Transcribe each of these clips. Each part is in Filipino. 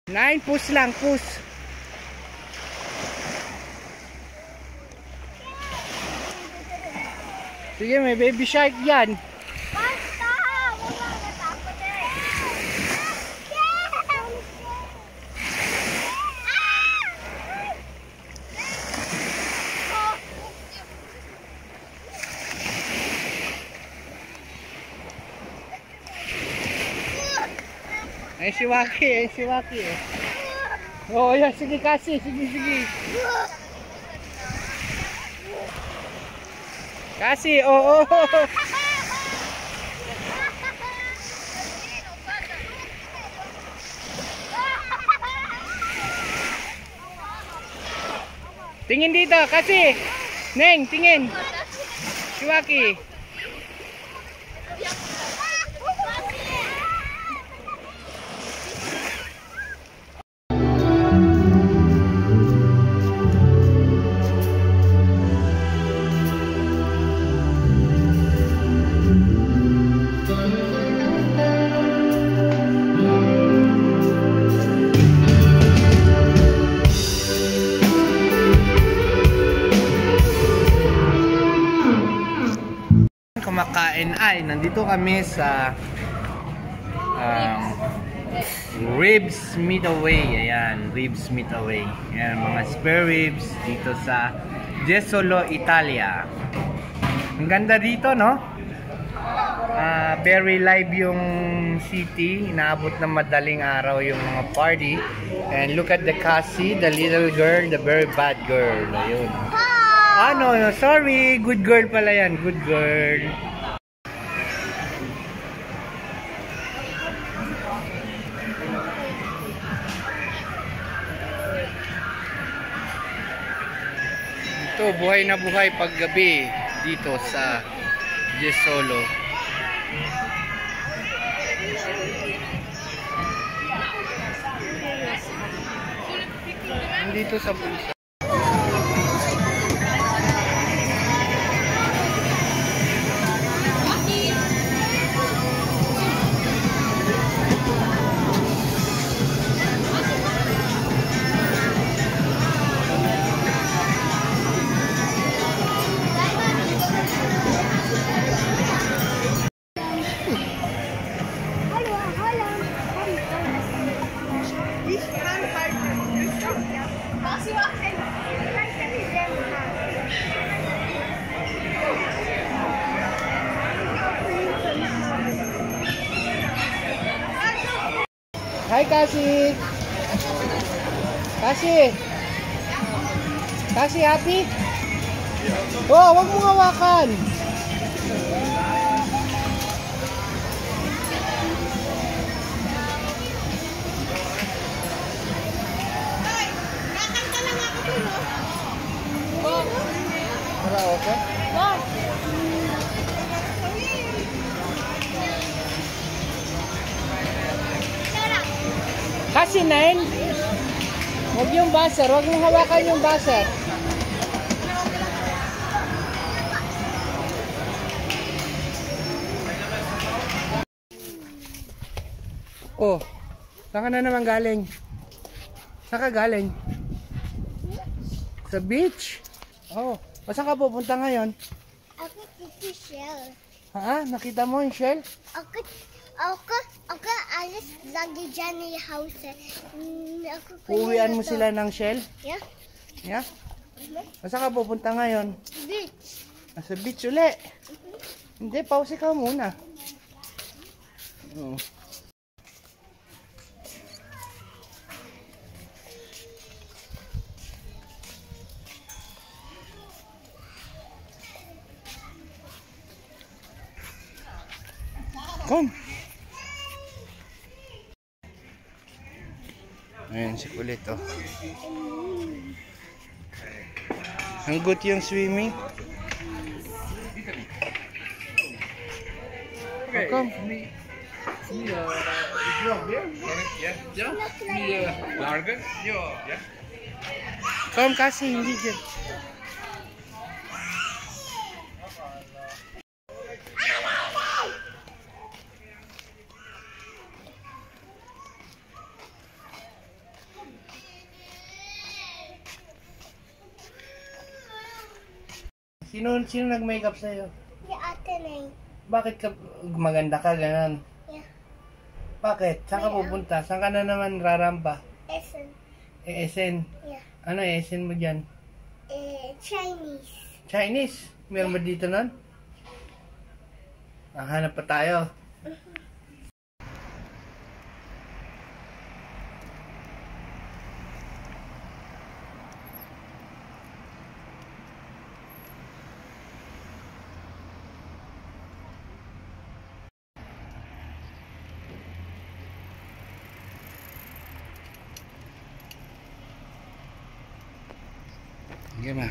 9, push lang, push. Sige, may baby shark yan. Basta! Wala natakot eh. Ay, si Waki, eh. Oo, yan, sige kasi, sige. Kasi, oo. Tingin dito, kasi. Neng, tingin. Si Waki. Kumakain ay nandito kami sa Ribs Meataway. Ayan, Ribs Meataway. Ayan, mga spare ribs dito sa Jesolo, Italia. Ang ganda dito, no? Very live yung city. Inaabot ng madaling araw yung mga party. And look at the Cassie, the little girl, the very bad girl. Ayun. No, sorry. Good girl pala yan. Good girl. Ito, buhay na buhay paggabi dito sa Jesolo. Dito sa bulsa. Hi, Cassie. Cassie, happy? Oh, wag mong hawakan. Kakanta lang ako dun, oh. Karaoke? Oh. Kasi 9. Huwag yung buzzer. Huwag mong hawakan yung buzzer. Oh, saan ka na naman galing? Saan ka galing? Sa beach? Oh, saan ka pupunta ngayon? Ako si Shell. Ha? Nakita mo yung shell? Ako alis lagi dyan yung house. Uuwian mo sila ng shell? Yeah. Yeah? Saan ka pupunta ngayon? Beach. Sa beach uli? Hindi, pause ka muna. Oh. Come. Ayan si kulit, oh. Ang good yung swimming. Oh, come. Come kasi, hindi dyan. Sino nag-makeup sa'yo? Si Ate Nay. Bakit ka maganda ka ganon? Yeah. Bakit? Saan ka pupunta? Saan ka na naman rarampa? Essen. ESN. Yeah. Ano ESN mo dyan? Chinese. Chinese? Meron ba dito nun? Hanap pa tayo. Gimana?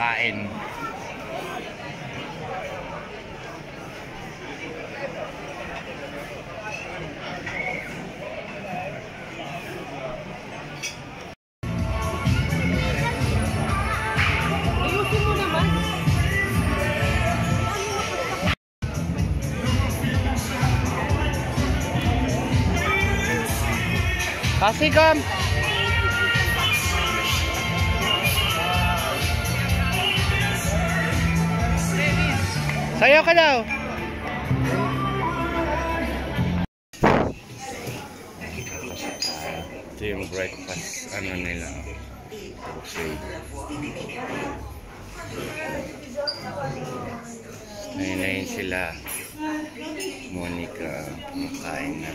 Kain. Ayusin mo naman. Kasikam! Sayo ka daw! Ito yung breakfast, ano nila. Okay. Ngayon sila. Monica, kumakain na.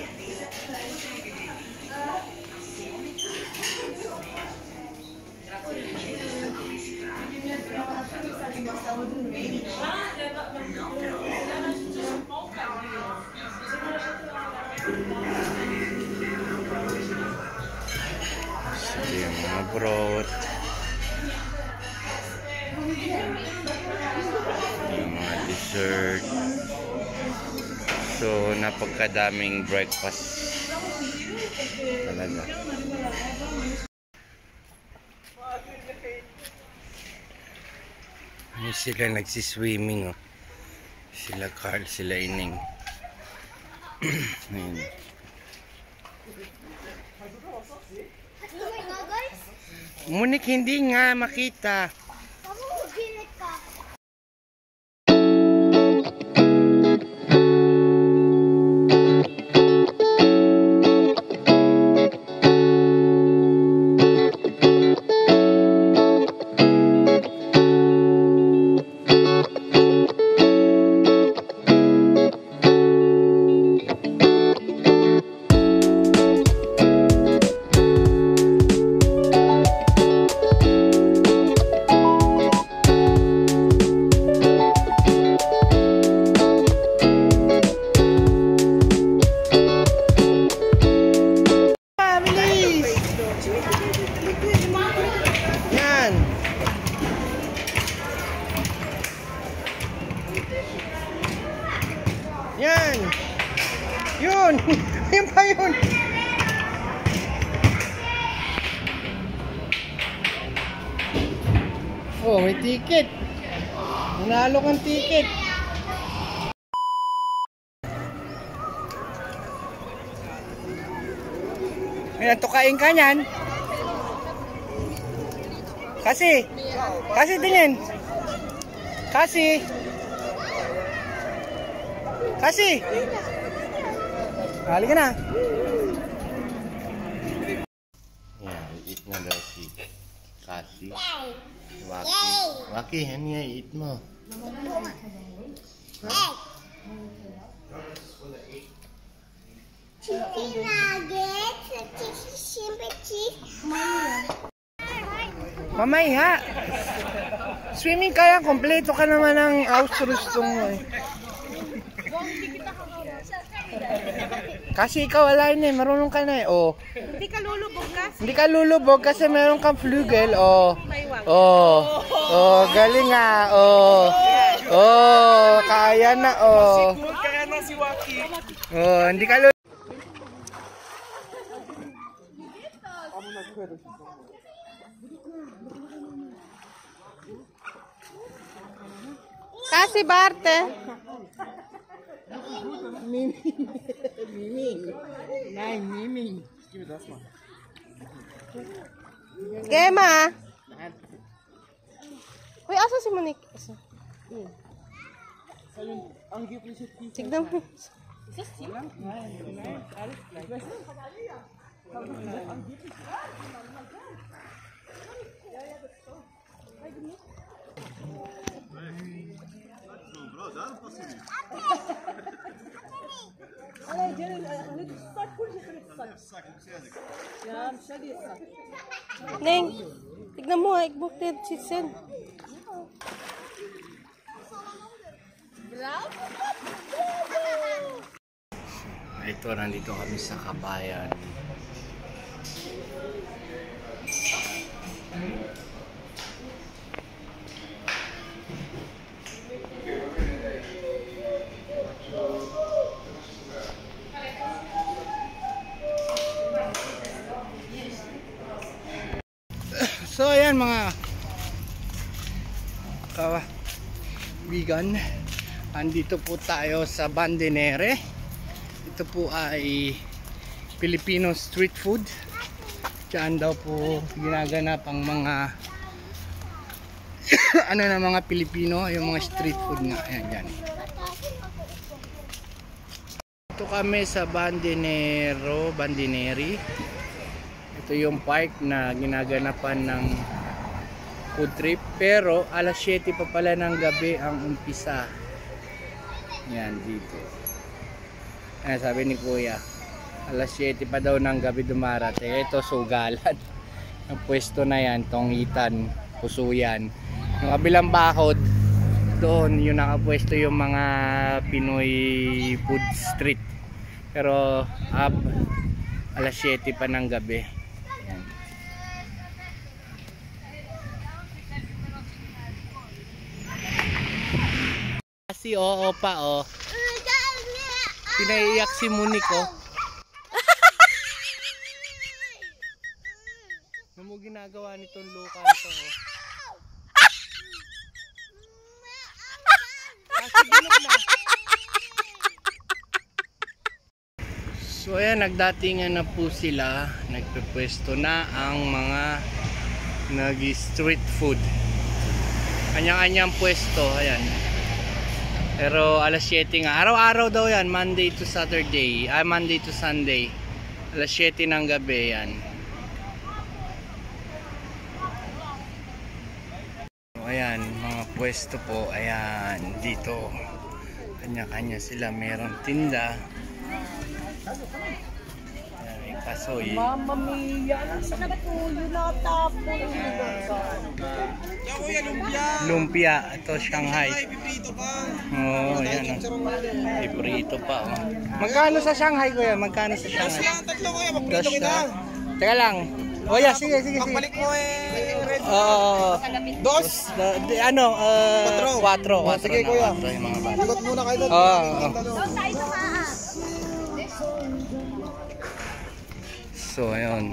Sige, yung mga broth. Yung mga dessert. So, napagkadaming breakfast. Talaga. Ay, sila nagsiswimming, oh. Sila Carl, sila Ining. Ayun. Munik, hindi nga makita. yun. Ayun pa yun. Oh, may ticket. Nanalo kang ticket. Ayan, tukain ka niyan. Kasi tingin. Kasi. Halika na. Yan, eat na daw si Kasi. Waki, ano yan, eat mo. Chicken nuggets, Mamaya. Swimming ka yan, kompleto ka naman ng ausrustong mo eh. Kasi ikaw wala yun eh, marunong ka na eh. Oh. Hindi ka lulubog ka? Hindi ka lulubog kasi meron kang flugel. Oh. Galing nga. Kaya na. Kaya na si Waki. Hindi ka lulubog. Kasi Barte. Miming. Gema. Uy, asa si Monique? Tignan mo. Neng, tignan mo, ikbukted si Sen. Ito, nandito kami sa Kabayan. So ayan mga kaibigan, andito po tayo sa Bandinere. Ito po ay Filipino street food. Diyan daw po ginaganap ang mga mga Pilipino, yung mga street food nga. Ayan, dyan. Ito kami sa Bandineri. Ito yung park na ginaganapan ng food trip, pero alas 7 pa pala ng gabi ang umpisa. Yan dito. Ayan, sabi ni Kuya, alas 7 pa daw ng gabi dumarating. Ito sugalan. Yung pwesto na yan, Tonghitan, Pusuyan. Yung kabilang bakod, doon yung nakapwesto yung mga Pinoy food street. Pero alas 7 pa ng gabi. Kasi oo pa pinaiyak si Monique Ano mo ginagawa nitong lukan to Kasi ginok na. So ayan, nagdatingan na po sila. Nagpepwesto na ang mga nag-street food. Kanya-kanyang pwesto, ayan. Pero alas 7 nga. Araw-araw daw yan. Monday to Saturday. Monday to Sunday. Alas 7 ng gabi yan. Ayan, mga pwesto po. Ayan, dito. Kanya-kanya sila. Meron tinda. Ayan, may pasoy. Mama mia, sana ba ito? Yun natapon. Lumpia. Ito, Shanghai. Oo, ayan. Piprito pa. Magkano sa Shanghai, kuya? Magkano sa Shanghai? Tatlo kuya, magprito kita. Teka lang. O yeah, sige. Pagbalik mo red. Dos? Quatro. Sige kuya. Yung mga bata. Ikot muna kayo doon. Oo. aso. Ayun.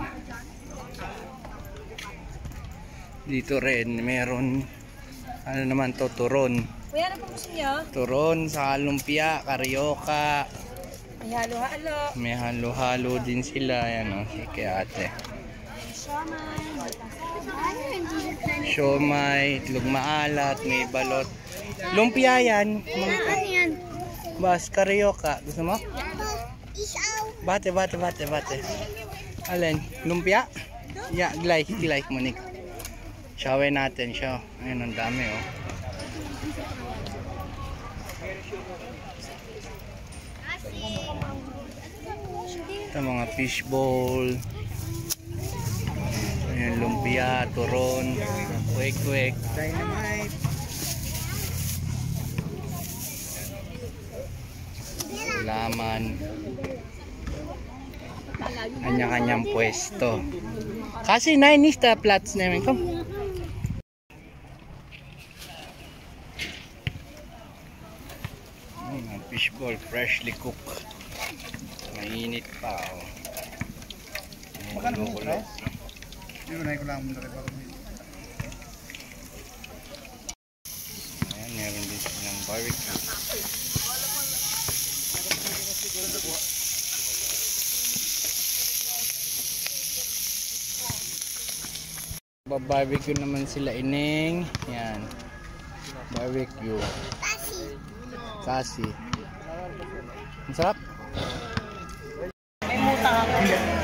Dito rin meron ano naman to, turon. Kuya, ano po gusto niyo? Turon sa lumpia, karyoka. May halo-halo. May halo-halo din sila. Ayan o, sige ate. Siomay, itlog maalat, may balot. Lumpia yan. Ano yan? Bas, karyoka. Gusto mo? Isaw. Bate. Alin? Lumpia? Yeah, like mo, Nick. Shawin natin siya. Ayun, ang dami oh. Ito mga fishbowl. Ayun, lumpia, turon, kwek, dynamite. Laman. Kanya-kanyang pwesto. Kasi 9 is the plots namin. Come. Fishball freshly cooked. Mainit pa oh. Gulo-gulo. Ayan, meron din silang barbecue. Barbecue naman sila ining. Yan. Barbecue. Kasi. Ang sarap. May muta ako.